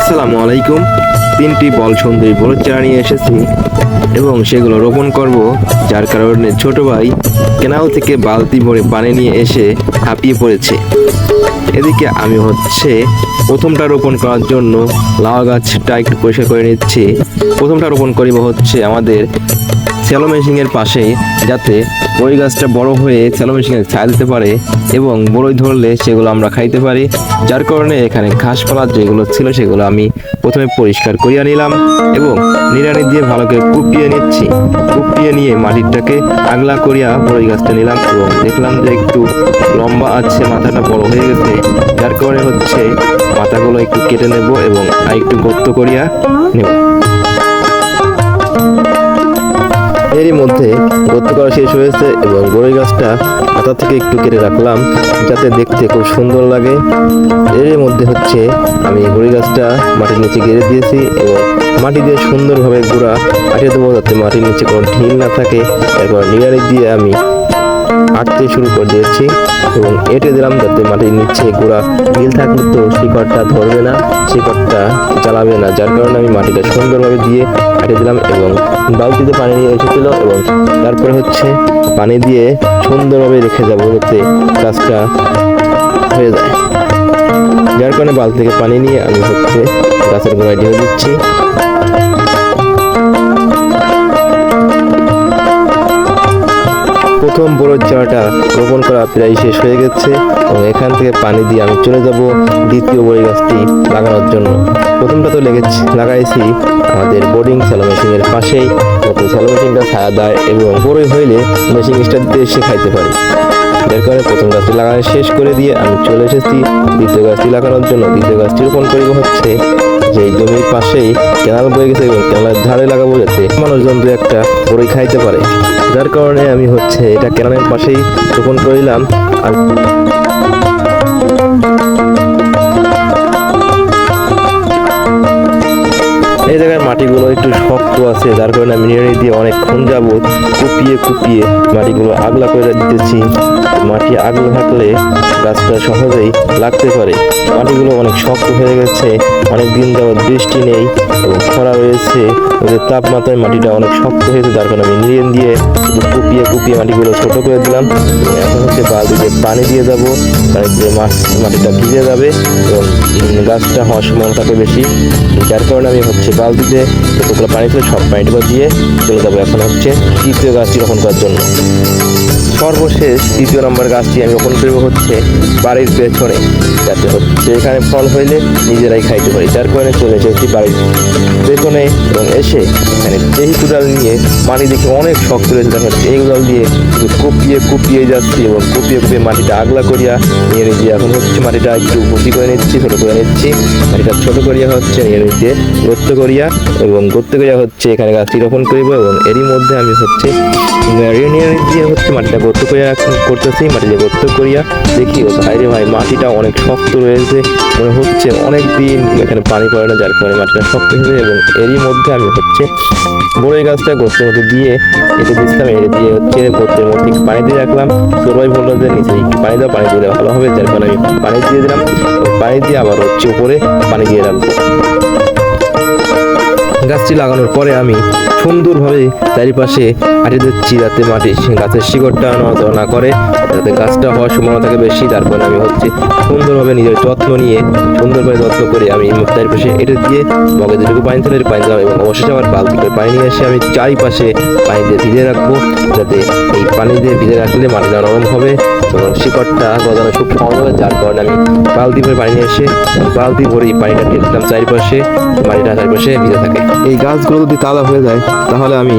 আসসালামু আলাইকুম। তিনটি বল সুন্দরী বড় চারা নিয়ে এসেছি এবং সেগুলো রোপণ করব, যার কারণে ছোট ভাই কেনাল থেকে বালতি ভরে পানি নিয়ে এসে হাঁপিয়ে পড়েছে। এদিকে আমি প্রথমটা রোপণ করার জন্য লাউ গাছটা একটু পরিষ্কার করে নিচ্ছি। প্রথমটা রোপণ করিব আমাদের স্যালো মেশিনের পাশেই, যাতে বড়ই গাছটা বড় হয়ে স্যালো মেশিনে ছায়া দিতে পারে এবং বড়ই ধরলে সেগুলো আমরা খাইতে পারি। যার কারণে এখানে ঘাসপালা যেগুলো ছিল সেগুলো আমি প্রথমে পরিষ্কার করিয়া নিলাম এবং নিড়ানি দিয়ে ভালো করে কুপিয়ে নিচ্ছি। কুপিয়ে নিয়ে মাটিটাকে আগলা করিয়া বড়ই গাছটা নিলাম এবং দেখলাম যে একটু লম্বা আছে, মাথাটা বড় হয়ে গেছে। যার কারণে মাথাগুলো একটু কেটে নেব এবং একটু গর্ত করিয়া নেব। এরই মধ্যে গর্ত করা শেষ হয়েছে এবং বড়ই গাছটা মাথা থেকে একটু কেটে রাখলাম যাতে দেখতে খুব সুন্দর লাগে। এর মধ্যে আমি বড়ই গাছটা মাটির নিচে গেড়ে দিয়েছি এবং মাটি দিয়ে সুন্দরভাবে গুঁড়া আটিয়ে দেবো যাতে মাটির নিচে কোনো ঢিল না থাকে। এরপর নিড়ানি দিয়ে আমি আটতে শুরু করে দিয়েছি এবং এঁটে দিলাম যাতে মাটির নিচে গুঁড়া ঢিল থাকলে তো শিকড়টা ধরবে না, শিকড়টা জ্বালাবে না। যার কারণে আমি মাটিটা সুন্দরভাবে দিয়ে আটে দিলাম এবং বালতিতে পানি নিয়ে এসেছিল এবং তারপরে পানি দিয়ে সুন্দরভাবে রেখে যাবো যাতে গাছটা হয়ে যায়। যার কারণে বালতি থেকে পানি নিয়ে আমি গাছের গোড়ায় ঢেলে দিচ্ছি। প্রথম বড় চারাটা রোপণ করা প্রায় শেষ হয়ে গেছে এবং এখান থেকে পানি দিয়ে আমি চলে যাব দ্বিতীয় বড়ই গাছটি লাগানোর জন্য। প্রথমটা তো লাগাইছি আমাদের বোর্ডিং স্যালো মেশিনের পাশেই, যাতে স্যালো মেশিনটা ছায়া দেয় এবং বড়ই হইলে মেশিন স্টার্ট দিয়ে এসে খাইতে পারি। যার কারণে প্রথম গাছটি লাগানো শেষ করে দিয়ে আমি চলে এসেছি দ্বিতীয় গাছটি লাগানোর জন্য। দ্বিতীয় গাছটি রোপণ করিব যে জমির পাশেই কেনাল বয়ে গেছে এবং কেনালের ধারে লাগাবো যাতে মানুষজন দু একটা বড়ই খাইতে পারে। যার কারণে আমি এটা কেনালের পাশেই রোপণ করিলাম। আর এই জায়গায় মাটিগুলো একটু শক্ত আছে, যার কারণে আমি নিড়ানি দিয়ে অনেকক্ষণ যাবত কুপিয়ে মাটিগুলো আগলা করে দিতেছি। মাটি আগলা থাকলে গাছটা সহজেই লাগতে পারে। মাটিগুলো অনেক শক্ত হয়ে গেছে, অনেক দিন যাবত বৃষ্টি নেই এবং খরা রয়েছে, ওদের তাপমাত্রায় মাটিটা অনেক শক্ত হয়েছে। যার কারণে আমি নিড়ানি দিয়ে কুপিয়ে মাটিগুলো ছোট করে দিলাম। এখন বালতিতে পানি দিয়ে যাবো, পানি দিয়ে মাটিটা ভিজে যাবে এবং গাছটা হওয়ার সম্ভাবনা থাকে বেশি। যার কারণে আমি বালতিতে যতগুলো পানি ছিল সব পানিটুকু দিয়ে চলে যাবো এখন তৃতীয় গাছটি রোপণ করার জন্য। সর্বশেষ তৃতীয় নম্বর গাছটি আমি রোপণ করবো বাড়ির পেছনে, যাতে এখানে ফল হইলে নিজেরাই খাইতে পারি। যার কারণে চলে এসেছি বাড়ির পেছনে এবং এসে এখানে এই কোদাল নিয়ে মাটি দেখে অনেক শক্ত রয়েছে, দেখেন এই কোদাল দিয়ে কুপিয়ে যাচ্ছি এবং কুপিয়ে মাটিটা আগলা করিয়া নিয়ে নিচ্ছি। এখন মাটিটা একটু ভুসি করে নিচ্ছি, ছোটো করে নিচ্ছি। মাটিটা ছোটো করিয়া নিয়ে নিচ্ছে গর্ত করিয়া এবং গর্ত করিয়া এখানে গাছটি রোপণ করিব এবং এরই মধ্যে আমি দিয়ে মাটিটা গর্ত করিয়া করতেছি। মাটিতে গর্ত করিয়া দেখি ভাইরে ভাই মাটিটা অনেক শক্ত রয়েছে, মনে অনেক দিন এখানে পানি পড়ে না, যার কারণে মাটিটা শক্ত হয়েছে। এবং এরই মধ্যে আমি বড়ই গাছটা গর্তের মধ্যে দিয়ে দিচ্ছিলাম, দিয়ে গর্তের মধ্যে পানি দিয়ে রাখলাম। সবাই বললো যে নিচে একটু পানি দাও, পানি দিলে ভালো হবে। যার কারণে আমি পানি দিয়ে দিলাম, পানি দিয়ে আবার উপরে পানি দিয়ে রাখবো। গাছটি লাগানোর পরে আমি সুন্দরভাবে চারিপাশে আটে দিচ্ছি যাতে গাছের শিকড়টা নড়াচড়া না করে, যাতে গাছটা হওয়ার সম্ভাবনা থাকে বেশি। তারপরে আমি সুন্দরভাবে নিজের যত্ন নিয়ে সুন্দরভাবে যত্ন করে আমি চারিপাশে এঁটে দিয়ে মগে যেটুকু পানি ছিল পানি দিলাম এবং অবশেষে আমার বালতি করে পানি নিয়ে এসে আমি চারিপাশে পানি দিয়ে ভিজে রাখবো, যাতে এই পানি দিয়ে ভিজে রাখলে মাটিটা নরম হবে এবং শিকড়টা গজানো খুব সহজ হবে। যার কারণে আমি বালতি করে পানি নিয়ে এসে বালতি ভরে পানিটা ঢেলে দিলাম চারিপাশে, মাটিটা চারিপাশে ভিজে থাকে। এই গাছগুলো যদি তাজা হয়ে যায় তাহলে আমি